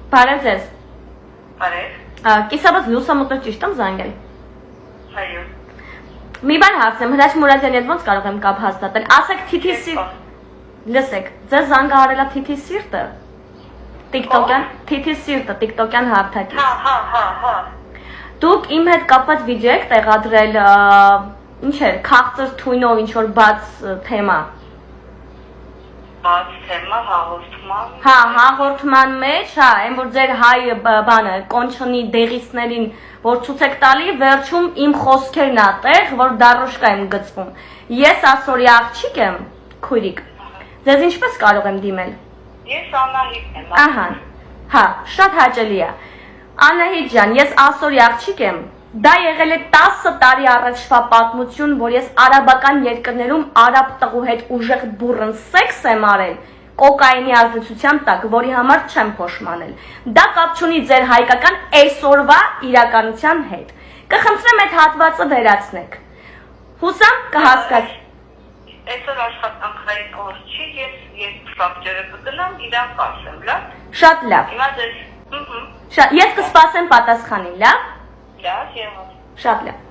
Բարև ձեզ։ Բարև։ Կիսաբաց լուսամուտը ճիշտ եմ զանգել։ Այո։ Մի բան հարցնեմ, Հրաչ Մուրադյանի հետ ոնց կարող եմ կապ հաստատել։ Ասեք թիթի սիրտ։ Լսեք, ձեզ զանգ արելա թիթի սիրտը։ TikTok-յան, թիթի սիրտը, TikTok-յան հարթակից։ Հա։ Դուք իմ հետ կապված վիդեո եք տեղադրել, ինչ է, քաղցր թույնով ինչ որ բաց թեմա։ Բաց թեմա հաղորդման։ Հա, հաղորդման մեջ, հա, այն որ ձեր հայ բանը, կոնչնի դեղիցներին, որ ցույց եք տալի, վերջում իմ խոսքերն ա տեղ, որ դարոշկա եմ գծվում։ Ես ասորի աղջիկ եմ, քույրիկ։ Ձեզ ինչպես կարող եմ դիմել։ Ես Անահիտ եմ։ Ահա, հա, շատ հաճելի է։ Անահիտ ջան, ես ասորի աղջիկ եմ։ Դա եղել է 10 տարի առաջվա պատմություն, որ ես արաբական երկրներում արաբ տղու հետ ուժեղ բուրըն սեքս եմ արել, կոկայինի ազդեցության տակ, որի համար չեմ փոշմանել։ Դա կապ չունի ձեր հայկական այսօրվա իրականության հետ։ Կխնդրեմ այդ հատվածը վերացնեք։ Հուսամ կհասկաց։ Այսօր աշխատանքային օր չի, ես ֆակտորը կգնամ, իրան կասեմ, լավ։ Շատ լավ։ Հիմա ձեզ։ Ես կսպասեմ պատասխանին, լավ։ Լավ, եղավ։ Շատ լավ։